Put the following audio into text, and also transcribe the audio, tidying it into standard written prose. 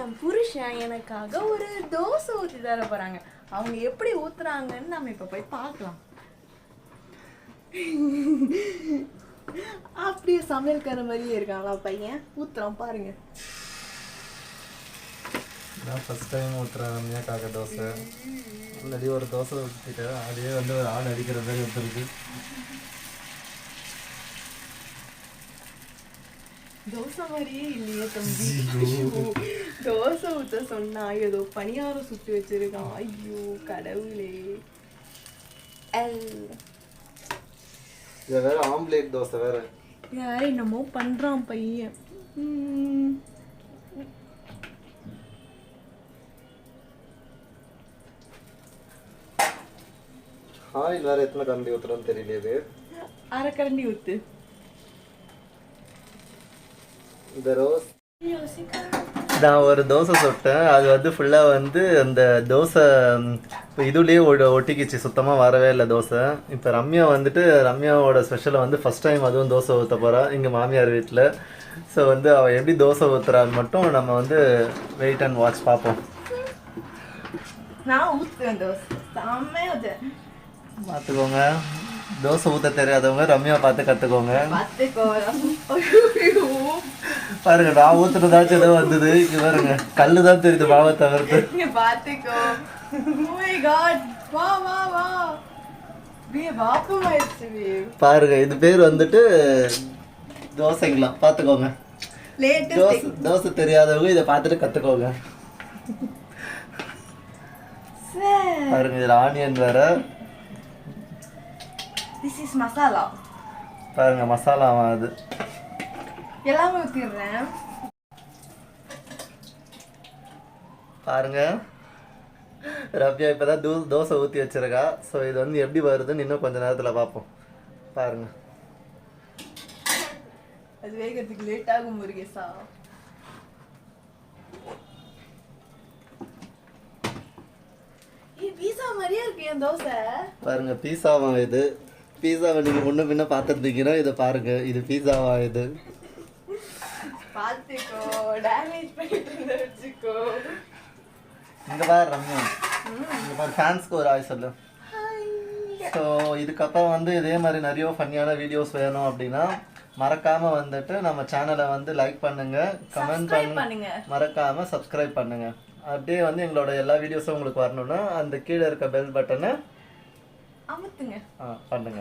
என் புருஷன் எனக்காக ஒரு தோசை ஊற்றி தர போறாங்க. அவங்க எப்படி ஊத்துறாங்கன்னு நம்ம இப்ப போய் பார்க்கலாம். அப்படியே சமையல்கார மாதிரியே இருக்காங்களா பையன்? ஊத்துறான் பாருங்க. நான் ஃபர்ஸ்ட் டைம் ஊத்துறேன் ரம்யாக்காக தோசை. ஆல்ரெடி ஒரு தோசை ஊற்றிட்டேன், அதே வந்து ஒரு ஆள் அடிக்கிற மாதிரி வந்துருக்கு. தோசை மாதிரியே இல்லையே தம்பி. தோசை ஊத்த சொன்னா ஏதோ பணியாரம் சுட்டு வச்சிருக்கான். ஐயோ கடவுளே. இது வேற ஆம்லேட் தோசை வேற. யார் என்னமோ பண்றான் பையன். ஆயில் வேற எத்தனை கரண்டி ஊத்துறோன்னு தெரியலையே. அரை கரண்டி ஊத்து. இந்த ரோஸ் நான் ஒரு தோசை சுட்டேன், அது வந்து ஃபுல்லாக வந்து அந்த தோசை இப்போ இதுலேயே ஒட்டிக்கிச்சு, சுத்தமாக வரவே இல்லை தோசை. இப்போ ரம்யா வந்துட்டு ரம்யாவோட ஸ்பெஷலை வந்து ஃபஸ்ட் டைம் அதுவும் தோசை ஊற்ற போகிறா இங்கே மாமியார் வீட்டில். ஸோ வந்து அவள் எப்படி தோசை ஊற்றுறான்னு மட்டும் நம்ம வந்து வெயிட் அண்ட் வாட்ச் பார்ப்போம். நான் ஊற்றுவேன் தோசை செம்மையாக பார்த்துக்கோங்க. தோசை ஊற்ற தெரியாதவங்க ரம்யா பார்த்து கற்றுக்கோங்க. பாருங்க, நான் ஊத்துறதாச்சும் ஏதோ வந்தது. இங்க பாருங்க, கல்லு தான் தெரியுது மாவை தவிர்த்து. பாத்துக்கோ. பாருங்க, இது பேர் வந்துட்டு தோசைங்களா, பாத்துக்கோங்க. தோசை தெரியாதவங்க இதை பார்த்துட்டு கத்துக்கோங்க. பாருங்க, இதுல ஆனியன் வேற. This is masala. பாருங்க, மசாலாவா அது. எல்லாமே ஊத்திடுறேன். பாருங்க, ரம்யா இப்பதான் தோசை ஊற்றி வச்சிருக்கா. ஸோ இது வந்து எப்படி வருதுன்னு இன்னும் கொஞ்ச நேரத்தில் பார்ப்போம். பாருங்க, அது வேகிறதுக்கு லேட் ஆகும் முருகேசா. பீஸா மாதிரியே இருக்கு என் தோசை. பாருங்க, பீஸாவா இது. பீஸாவை நீங்க முன்ன பின்ன பார்த்துருந்தீங்கன்னா இதை பாருங்க, இது பீஸாவா இது. பாத்துக்கோ, டேமேஜ் பண்ணிட்டு வச்சுக்கோ. இங்க பாரு ரம்யா, இங்க பாரு, ஃபேன்ஸ்க்கு ஒரு ஆய் சொல்லு. ஸோ இதுக்கப்புறம் வந்து இதே மாதிரி நிறைய ஃபன்னியான வீடியோஸ் வேணும் அப்படின்னா மறக்காம வந்துட்டு நம்ம சேனலை வந்து லைக் பண்ணுங்க, கமெண்ட் பண்ணுங்க, மறக்காம சப்ஸ்கிரைப் பண்ணுங்க. அப்படியே வந்து எங்களோட எல்லா வீடியோஸும் உங்களுக்கு வரணும்னா அந்த கீழே இருக்க பெல் பட்டனை அமுத்துங்க. பண்ணுங்க.